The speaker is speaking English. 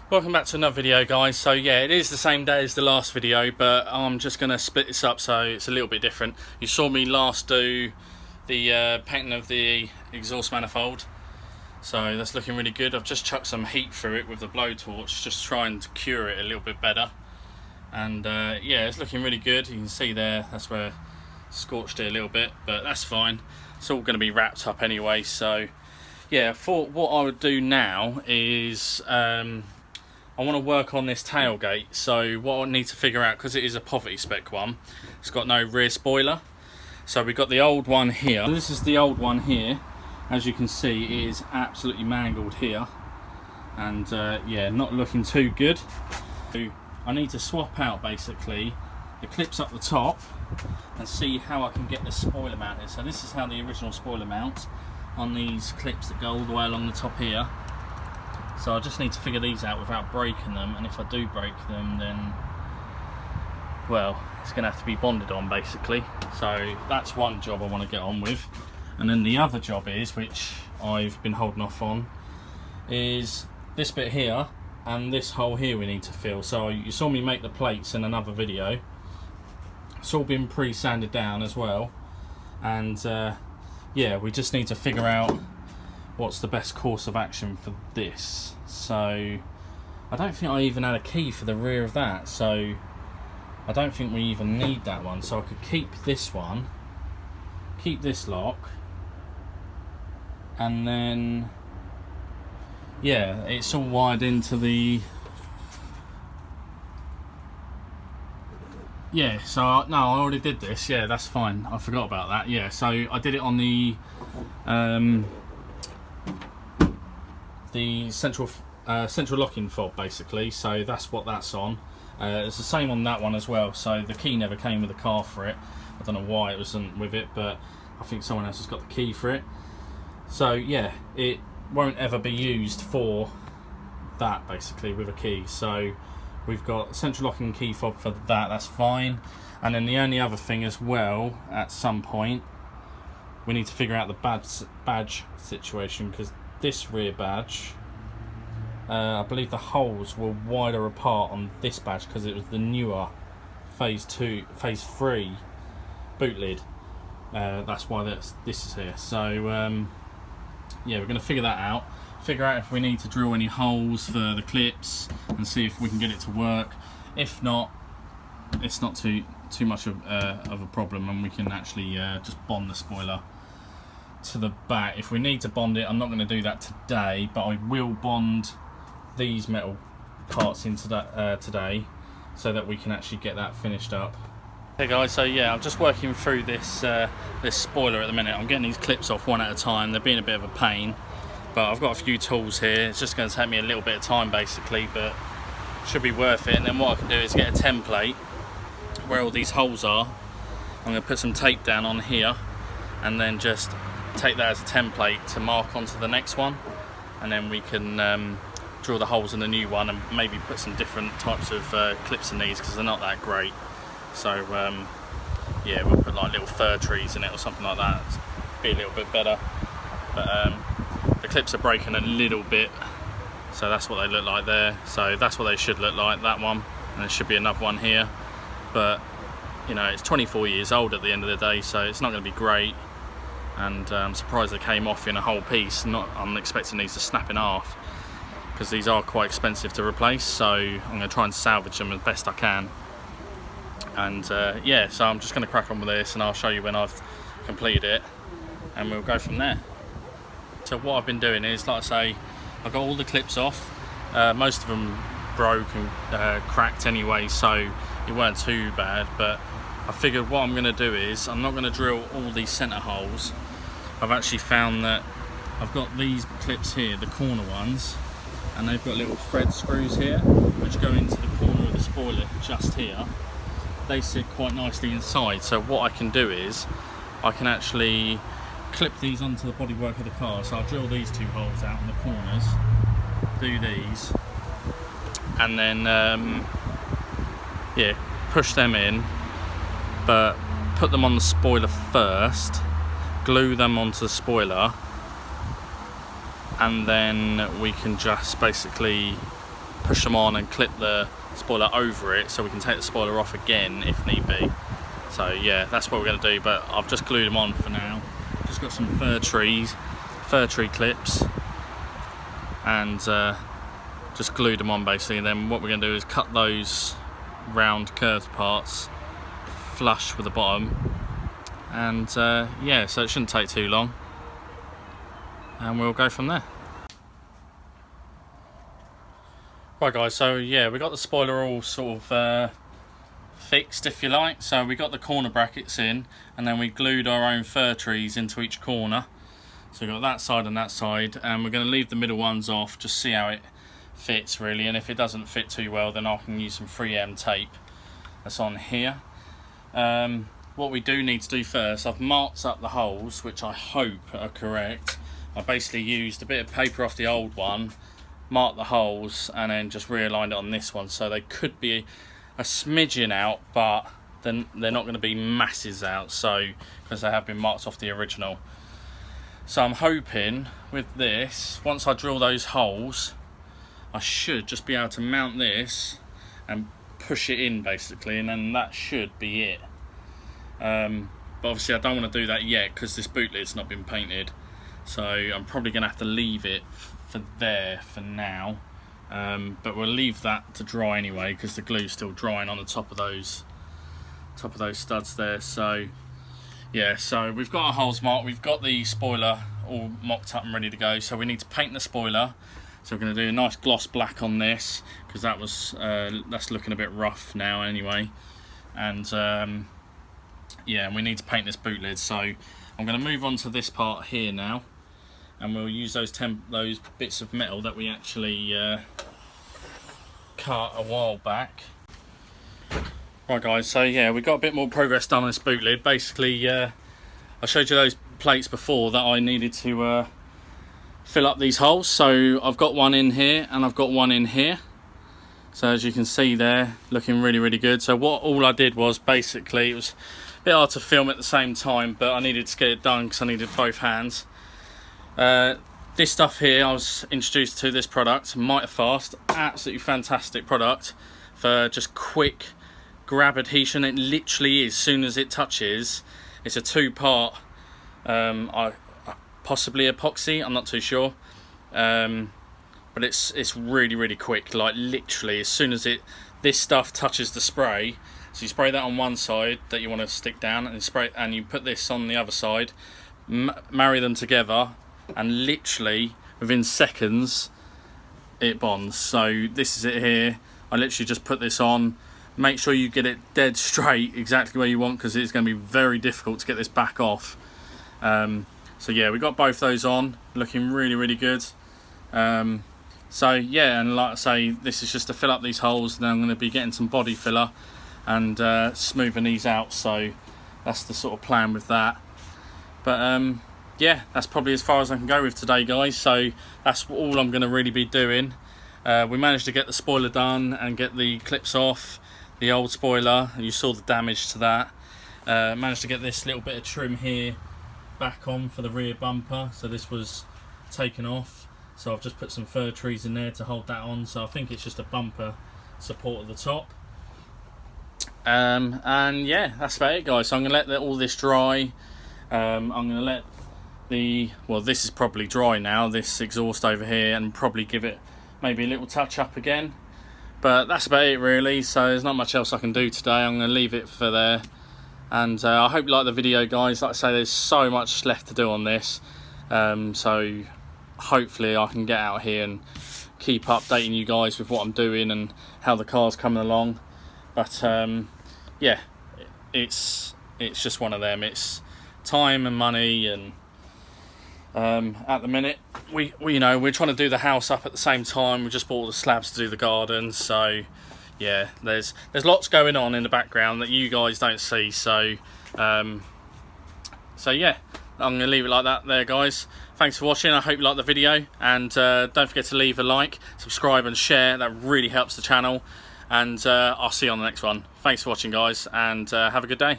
Welcome back to another video, guys. So yeah, it is the same day as the last video, but I'm just going to split this up so it's a little bit different. You saw me last do the painting of the exhaust manifold, so that's looking really good. I've just chucked some heat through it with the blowtorch, just trying to cure it a little bit better. And yeah, it's looking really good. You can see there, that's where I scorched it a little bit, but that's fine. It's all going to be wrapped up anyway. So yeah, for what I would do now is I want to work on this tailgate. So what I need to figure out, because it is a poverty spec one, it's got no rear spoiler. So we've got the old one here. So this is the old one here. As you can see, it is absolutely mangled here. And yeah, not looking too good. So I need to swap out basically the clips up the top and see how I can get the spoiler mounted. So this is how the original spoiler mounts, on these clips that go all the way along the top here. So I just need to figure these out without breaking them, and if I do break them, then, well, it's going to have to be bonded on basically. So that's one job I want to get on with. And then the other job is, which I've been holding off on, is this bit here and this hole here we need to fill. So you saw me make the plates in another video. It's all been pre-sanded down as well. And yeah, we just need to figure out what's the best course of action for this. So I don't think I even had a key for the rear of that, so I don't think we even need that one. So I could keep this one, keep this lock, and then yeah, it's all wired into the, yeah, so no, I already did this. Yeah, that's fine, I forgot about that. Yeah, so I did it on the central locking fob basically, so that's what that's on. It's the same on that one as well, so the key never came with the car for it. I don't know why it wasn't with it, but I think someone else has got the key for it. So yeah, it won't ever be used for that basically with a key. So we've got central locking key fob for that, that's fine. And then the only other thing as well, at some point we need to figure out the badge situation, because this rear badge, I believe the holes were wider apart on this badge because it was the newer phase 3 boot lid. That's why this is here. So yeah, we're going to figure that out, figure out if we need to drill any holes for the clips and see if we can get it to work. If not, it's not too much of a problem, and we can actually just bond the spoiler to the back. If we need to bond it, I'm not going to do that today, but I will bond these metal parts into that today, so that we can actually get that finished up. Hey guys, so yeah, I'm just working through this this spoiler at the minute. I'm getting these clips off one at a time. They're being a bit of a pain, but I've got a few tools here. It's just going to take me a little bit of time basically, but should be worth it. And then what I can do is get a template where all these holes are. I'm going to put some tape down on here and then just take that as a template to mark onto the next one, and then we can drill the holes in the new one and maybe put some different types of clips in these, because they're not that great. So yeah, we'll put like little fir trees in it or something like that, be a little bit better. But the clips are breaking a little bit, so that's what they look like there. So that's what they should look like, that one, and there should be another one here. But you know, it's 24 years old at the end of the day, so it's not going to be great. And I'm surprised they came off in a whole piece. I'm expecting these to snap in half, because these are quite expensive to replace. So I'm going to try and salvage them as best I can. And yeah, so I'm just going to crack on with this, and I'll show you when I've completed it, and we'll go from there. So what I've been doing is, like I say, I've got all the clips off. Most of them broke and cracked anyway, so it weren't too bad. But I figured what I'm going to do is, I'm not going to drill all these centre holes. I've actually found that I've got these clips here, the corner ones, and they've got little thread screws here which go into the corner of the spoiler just here. They sit quite nicely inside, so what I can do is I can actually clip these onto the bodywork of the car. So I'll drill these two holes out in the corners, do these, and then yeah, push them in, but put them on the spoiler first, glue them onto the spoiler, and then we can just basically push them on and clip the spoiler over it so we can take the spoiler off again if need be. So yeah, that's what we're going to do, but I've just glued them on for now. Just got some fir tree clips, and just glued them on basically. And then what we're going to do is cut those round curved parts flush with the bottom, and yeah, so it shouldn't take too long, and we'll go from there. Right guys, so yeah, we got the spoiler all sort of fixed, if you like. So we got the corner brackets in, and then we glued our own fir trees into each corner. So we've got that side and that side, and we're going to leave the middle ones off, just see how it fits really, and if it doesn't fit too well then I can use some 3M tape that's on here. What we do need to do first, I've marked up the holes, which I hope are correct. I basically used a bit of paper off the old one, marked the holes, and then just realigned it on this one, so they could be a smidgen out, but then they're not going to be masses out, so because they have been marked off the original. So I'm hoping with this, once I drill those holes, I should just be able to mount this and push it in basically, and then that should be it. But obviously I don't want to do that yet because this boot lid's not been painted, so I'm probably going to have to leave it for there for now. But we'll leave that to dry anyway because the glue's still drying on the top of those studs there. So yeah, so we've got our holes marked, we've got the spoiler all mocked up and ready to go. So we need to paint the spoiler. So we're going to do a nice gloss black on this because that's looking a bit rough now anyway. And yeah, we need to paint this boot lid. So I'm going to move on to this part here now, and we'll use those bits of metal that we actually cut a while back. Right guys, so yeah, we got a bit more progress done on this boot lid. Basically, I showed you those plates before that I needed to fill up these holes. So I've got one in here and I've got one in here. So as you can see there, looking really, really good. So all I did was basically, it was a bit hard to film at the same time, but I needed to get it done because I needed both hands. This stuff here, I was introduced to this product, Mitre Fast, absolutely fantastic product for just quick grab adhesion. It literally is, as soon as it touches, it's a two-part, possibly epoxy, I'm not too sure, but it's really, really quick. Like literally, as soon as this stuff touches the spray, so you spray that on one side that you want to stick down, and you put this on the other side, marry them together, and literally within seconds it bonds. So this is it here. I literally just put this on. Make sure you get it dead straight exactly where you want, because it's going to be very difficult to get this back off. So yeah, we got both those on, looking really, really good. So yeah, and like I say, this is just to fill up these holes. Then I'm going to be getting some body filler and smoothing these out. So that's the sort of plan with that. But yeah, that's probably as far as I can go with today, guys. So that's all I'm going to really be doing. We managed to get the spoiler done and get the clips off the old spoiler. You saw the damage to that. Managed to get this little bit of trim here back on for the rear bumper. So this was taken off. So I've just put some fir trees in there to hold that on. So I think it's just a bumper support at the top. And yeah, that's about it, guys. So I'm going to let all this dry. I'm going to let this is probably dry now, this exhaust over here, and probably give it maybe a little touch up again. But that's about it really, so there's not much else I can do today. I'm going to leave it for there, and I hope you like the video, guys. Like I say, there's so much left to do on this, so hopefully I can get out here and keep updating you guys with what I'm doing and how the car's coming along. But yeah, it's just one of them. It's time and money, and at the minute we you know, we're trying to do the house up at the same time. We just bought the slabs to do the garden, so yeah, there's lots going on in the background that you guys don't see. So so yeah, I'm gonna leave it like that there, guys. Thanks for watching. I hope you like the video, and don't forget to leave a like, subscribe and share. That really helps the channel, and I'll see you on the next one. Thanks for watching, guys, and have a good day.